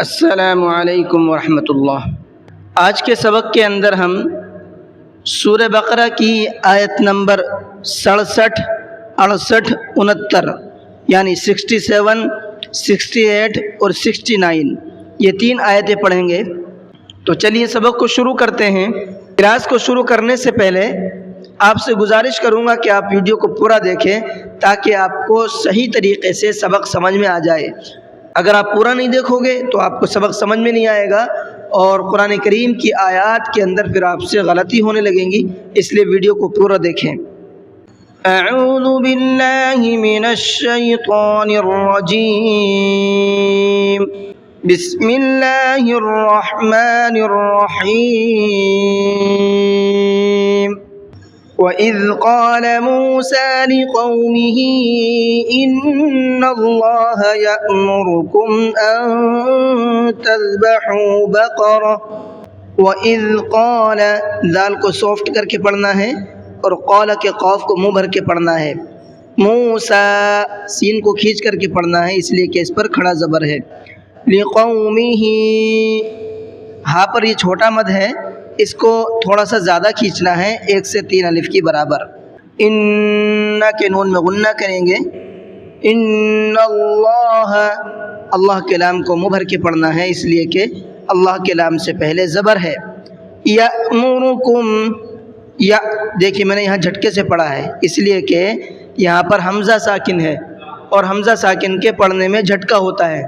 السلام علیکم ورحمۃ اللہ۔ آج کے سبق کے اندر ہم سورہ بقرہ کی آیت نمبر 67، 68، 69 یعنی 67، 68 اور 69 یہ 3 آیتیں پڑھیں گے۔ تو چلیے سبق کو شروع کرتے ہیں۔ کلاس کو شروع کرنے سے پہلے آپ سے گزارش کروں گا کہ آپ ویڈیو کو پورا دیکھیں تاکہ آپ کو صحیح طریقے سے سبق سمجھ میں آ جائے۔ اگر آپ پورا نہیں دیکھو گے تو آپ کو سبق سمجھ میں نہیں آئے گا اور قرآن کریم کی آیات کے اندر پھر آپ سے غلطی ہونے لگیں گی، اس لیے ویڈیو کو پورا دیکھیں۔ اعوذ باللہ من الشیطان الرجیم، بسم اللہ الرحمن الرحیم۔ وَإِذْ قَالَ مُوسَىٰ لِقَوْمِهِ إِنَّ اللَّهَ يَأْمُرُكُمْ أَن تَذْبَحُوا بَقَرَةً۔ وَإِذْ قَالَ، ذال کو سافٹ کر کے پڑھنا ہے اور قال کے قاف کو منہ بھر کے پڑھنا ہے۔ موسیٰ، سین کو کھینچ کر کے پڑھنا ہے اس لیے کہ اس پر کھڑا زبر ہے۔ لِقَوْمِهِ، ہاں پر یہ چھوٹا مد ہے، اس کو تھوڑا سا زیادہ کھینچنا ہے، 1 سے 3 الف کی برابر۔ ان کے نون میں غنہ کریں گے۔ ان اللہ، اللہ کے لام کو منہ بھر کے پڑھنا ہے اس لیے کہ اللہ کے لام سے پہلے زبر ہے۔ یأمرکم، یا دیکھیے میں نے یہاں جھٹکے سے پڑھا ہے اس لیے کہ یہاں پر حمزہ ساکن ہے اور حمزہ ساکن کے پڑھنے میں جھٹکا ہوتا ہے۔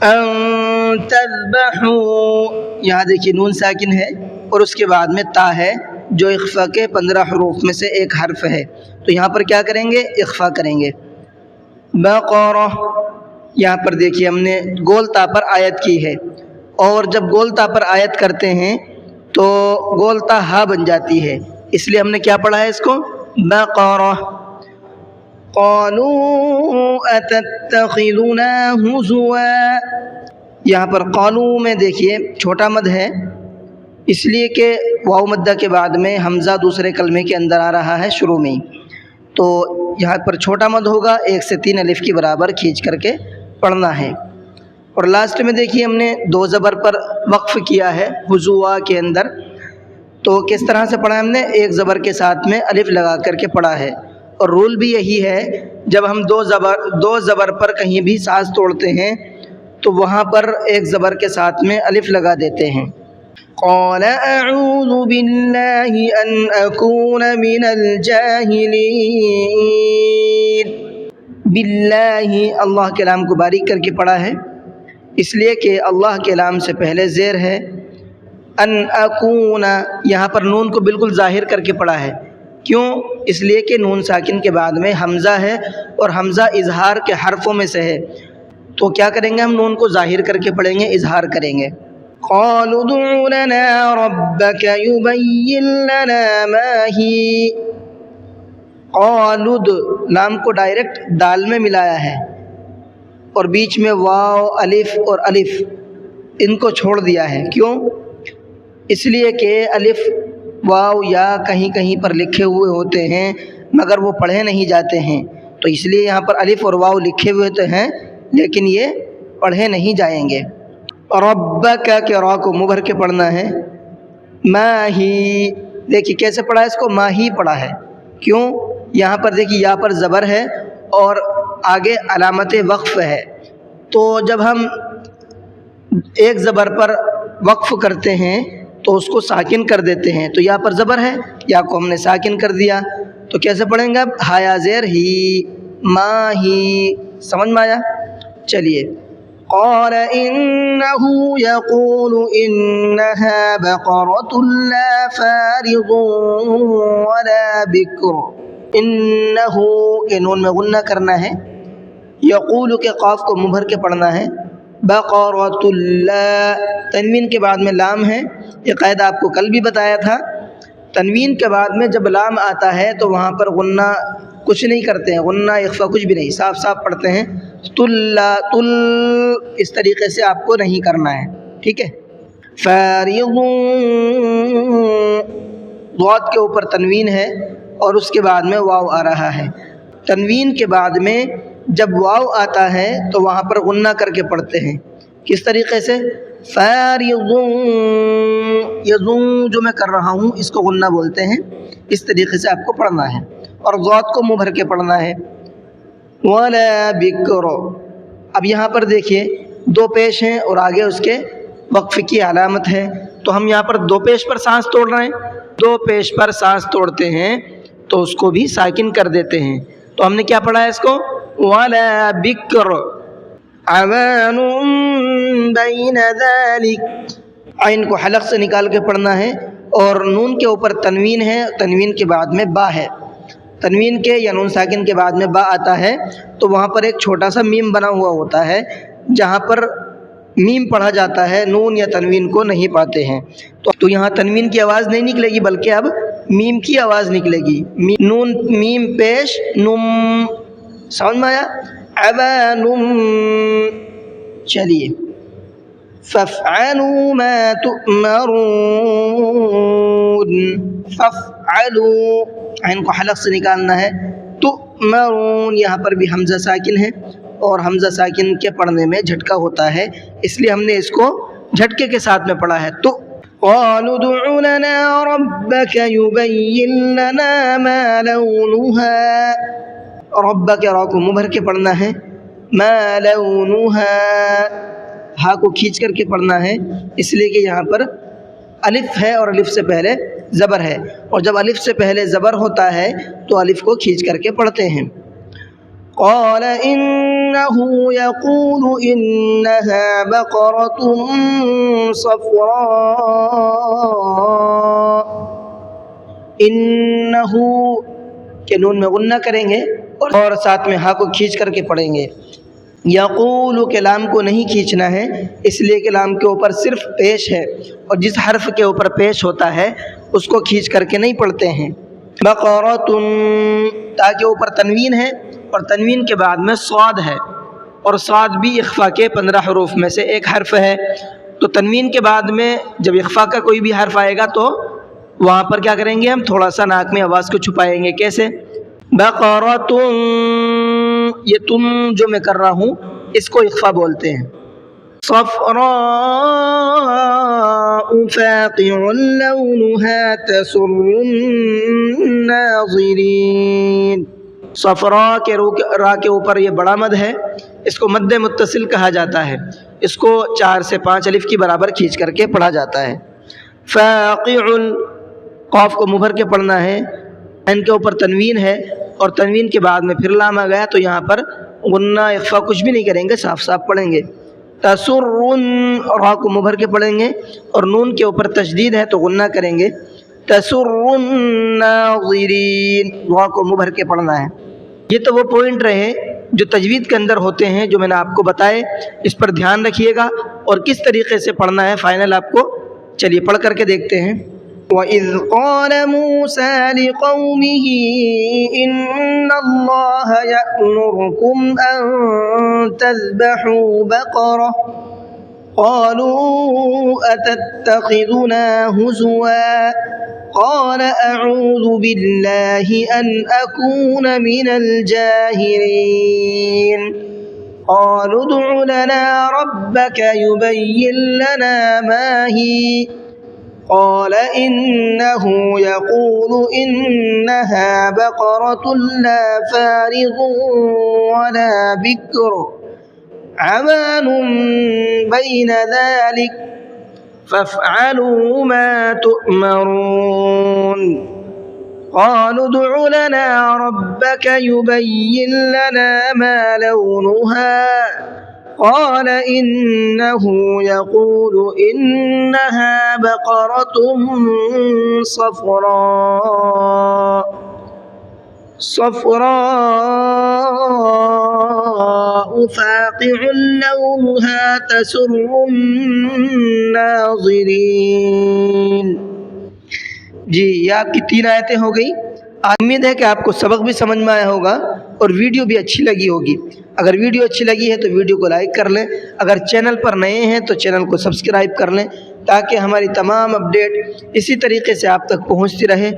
ان تذبحوا، یہاں دیکھیے نون ساکن ہے اور اس کے بعد میں تا ہے جو اخفا کے 15 حروف میں سے ایک حرف ہے، تو یہاں پر کیا کریں گے؟ اخفا کریں گے۔ بقرہ، یہاں پر دیکھیے ہم نے گول تا پر آیت کی ہے اور جب گول تا پر آیت کرتے ہیں تو گول تا ہا بن جاتی ہے، اس لیے ہم نے کیا پڑھا ہے اس کو؟ بقرہ۔ قالوا اتتخذنا ہزوا، یہاں پر قالوا میں دیکھیے چھوٹا مد ہے اس لیے کہ واو مدہ کے بعد میں حمزہ دوسرے کلمے کے اندر آ رہا ہے شروع میں، تو یہاں پر چھوٹا مد ہوگا، 1 سے 3 الف کی برابر کھینچ کر کے پڑھنا ہے۔ اور لاسٹ میں دیکھیے ہم نے 2 زبر پر وقف کیا ہے ہزوا کے اندر، تو کس طرح سے پڑھا ہم نے؟ 1 زبر کے ساتھ میں الف لگا کر کے پڑھا ہے، اور رول بھی یہی ہے جب ہم 2 زبر پر کہیں بھی ساز توڑتے ہیں تو وہاں پر 1 زبر کے ساتھ میں الف لگا دیتے ہیں۔ قال اعوذ باللہ ان اکون من الجاہلین، باللہ اللہ کے لام کو باریک کر کے پڑھا ہے اس لیے کہ اللہ کے لام سے پہلے زیر ہے۔ ان اکون، یہاں پر نون کو بالکل ظاہر کر کے پڑھا ہے، کیوں؟ اس لیے کہ نون ساکن کے بعد میں حمزہ ہے اور حمزہ اظہار کے حرفوں میں سے ہے، تو کیا کریں گے؟ ہم نون کو ظاہر کر کے پڑھیں گے، اظہار کریں گے۔ قالوا ادع لنا ربك يبين لنا ما هي، قالوا، لام کو ڈائریکٹ دال میں ملایا ہے اور بیچ میں واو الف اور الف ان کو چھوڑ دیا ہے، کیوں؟ اس لیے کہ الف واو یا کہیں کہیں پر لکھے ہوئے ہوتے ہیں مگر وہ پڑھے نہیں جاتے ہیں، تو اس لیے یہاں پر الف اور واو لکھے ہوئے تو ہیں لیکن یہ پڑھے نہیں جائیں گے۔ ربک کے را کو منہ بھر کے پڑھنا ہے۔ ما ہی، دیکھیے کیسے پڑھا ہے اس کو؟ ما ہی پڑھا ہے، کیوں؟ یہاں پر دیکھیے یا پر زبر ہے اور آگے علامت وقف ہے، تو جب ہم 1 زبر پر وقف کرتے ہیں تو اس کو ساکن کر دیتے ہیں، تو یا پر زبر ہے، یا کو ہم نے ساکن کر دیا، تو کیسے پڑھیں گے اب؟ ہایا زیر ہی، ما ہی، سمجھ میں آیا؟ چلیے۔ قال انه يقول انها بقرة لا فارض ولا بكر، انه کے نون میں غنہ کرنا ہے، یقول کے قاف کو منہ بھر کے پڑھنا ہے۔ بقرۃ اللہ، تنوین کے بعد میں لام ہے، یہ قاعدہ آپ کو کل بھی بتایا تھا، تنوین کے بعد میں جب لام آتا ہے تو وہاں پر غنہ کچھ نہیں کرتے ہیں، غنہ اخفا کچھ بھی نہیں، صاف صاف پڑھتے ہیں، تل اس طریقے سے آپ کو نہیں کرنا ہے، ٹھیک ہے۔ فارض، ضاد کے اوپر تنوین ہے اور اس کے بعد میں واو آ رہا ہے، تنوین کے بعد میں جب واو آتا ہے تو وہاں پر غنہ کر کے پڑھتے ہیں، کس طریقے سے؟ فارضون، یہ ضم جو میں کر رہا ہوں اس کو غنہ بولتے ہیں، اس طریقے سے آپ کو پڑھنا ہے، اور ضاد کو منہ بھر کے پڑھنا ہے۔ ولا بکر، اب یہاں پر دیکھیے دو پیش ہیں اور آگے اس کے وقف کی علامت ہے، تو ہم یہاں پر دو پیش پر سانس توڑ رہے ہیں، دو پیش پر سانس توڑتے ہیں تو اس کو بھی ساکن کر دیتے ہیں۔ تو ہم نے کیا پڑھا ہے اس کو؟ ولا بکر عوان بین ذالک، عین کو حلق سے نکال کے پڑھنا ہے، اور نون کے اوپر تنوین ہے، تنوین کے بعد میں با ہے، تنوین کے یا نون ساکن کے بعد میں با آتا ہے تو وہاں پر ایک چھوٹا سا میم بنا ہوا ہوتا ہے، جہاں پر میم پڑھا جاتا ہے، نون یا تنوین کو نہیں پڑھتے ہیں، تو یہاں تنوین کی آواز نہیں نکلے گی بلکہ اب میم کی آواز نکلے گی، نون میم پیش نم، سمجھ میں آیا؟ عوانم، چلیے فافعلوا ما تؤمرون، فافعلوا، عین کو حلق سے نکالنا ہے، تؤمرون، یہاں پر بھی حمزہ ساکن ہے، اور حمزہ ساکن کے پڑھنے میں جھٹکا ہوتا ہے، اس لیے ہم نے اس کو جھٹکے کے ساتھ میں پڑھا ہے۔ تو قالوا ادع لنا ربك يبين لنا ما لونها، ربک را کو منہ بھر کے پڑھنا ہے، ما لونها، ہا کو کھینچ کر کے پڑھنا ہے، اس لیے کہ یہاں پر الف ہے اور الف سے پہلے زبر ہے، اور جب الف سے پہلے زبر ہوتا ہے تو الف کو کھینچ کر کے پڑھتے ہیں۔ قال انه يقول انها بقرة صفراء، انه کے نون میں غنہ کریں گے اور ساتھ میں ہا کو کھینچ کر کے پڑھیں گے۔ یقول کے لام کو نہیں کھینچنا ہے، اس لیے کہ لام کے اوپر صرف پیش ہے، اور جس حرف کے اوپر پیش ہوتا ہے اس کو کھینچ کر کے نہیں پڑھتے ہیں۔ بقرۃ، تاکہ اوپر تنوین ہے اور تنوین کے بعد میں صاد ہے، اور صاد بھی اخفا کے 15 حروف میں سے ایک حرف ہے، تو تنوین کے بعد میں جب اخفا کا کوئی بھی حرف آئے گا تو وہاں پر کیا کریں گے؟ ہم تھوڑا سا ناک میں آواز کو چھپائیں گے۔ کیسے؟ بقرۃ، یہ تم جو میں کر رہا ہوں اس کو اخفا بولتے ہیں۔ صفراء فاقع لونها تسر الناظرین، صفراء کے را کے اوپر یہ بڑا مد ہے، اس کو مد متصل کہا جاتا ہے، اس کو 4 سے 5 الف کی برابر کھینچ کر کے پڑھا جاتا ہے۔ فاقع، قاف کو منہ بھر کے پڑھنا ہے، عین کے اوپر تنوین ہے اور تنوین کے بعد میں پھر لام آ گیا تو یہاں پر غنہ اخفا کچھ بھی نہیں کریں گے، صاف صاف پڑھیں گے۔ تسر، را کو منہ بھر کے پڑھیں گے اور نون کے اوپر تشدید ہے تو غنہ کریں گے۔ تسر الناظرین، را کو منہ بھر کے پڑھنا ہے۔ یہ تو وہ پوائنٹ رہے جو تجوید کے اندر ہوتے ہیں جو میں نے آپ کو بتائے، اس پر دھیان رکھیے گا اور کس طریقے سے پڑھنا ہے فائنل آپ کو چلیے پڑھ کر کے دیکھتے ہیں۔ وَإِذْ قَالَ مُوسَىٰ لِقَوْمِهِ إِنَّ اللَّهَ يَأْمُرُكُمْ أَن تَذْبَحُوا بَقَرَةً قَالُوا أَتَتَّخِذُنَا هُزُوًا قَالَ أَعُوذُ بِاللَّهِ أَنْ أَكُونَ مِنَ الْجَاهِلِينَ قَالُوا ادْعُ لَنَا رَبَّكَ يُبَيِّن لَّنَا مَا هِيَ قال إنه يقول إنها بقرة لا فارض ولا بكر عوان بين ذلك فافعلوا ما تؤمرون قالوا ادع لنا ربك يبين لنا ما لونها قال إنه يقول إنها بقرة صفراء فاقع لونها تسر الناظرين۔ جی یہ آپ کی 3 آیتیں ہو گئی۔ امید ہے کہ آپ کو سبق بھی سمجھ میں آیا ہوگا اور ویڈیو بھی اچھی لگی ہوگی۔ اگر ویڈیو اچھی لگی ہے تو ویڈیو کو لائک کر لیں، اگر چینل پر نئے ہیں تو چینل کو سبسکرائب کر لیں تاکہ ہماری تمام اپڈیٹ اسی طریقے سے آپ تک پہنچتی رہے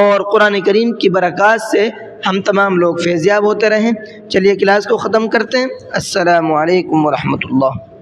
اور قرآن کریم کی برکات سے ہم تمام لوگ فیض یاب ہوتے رہیں۔ چلیے کلاس کو ختم کرتے ہیں۔ السلام علیکم ورحمۃ اللہ۔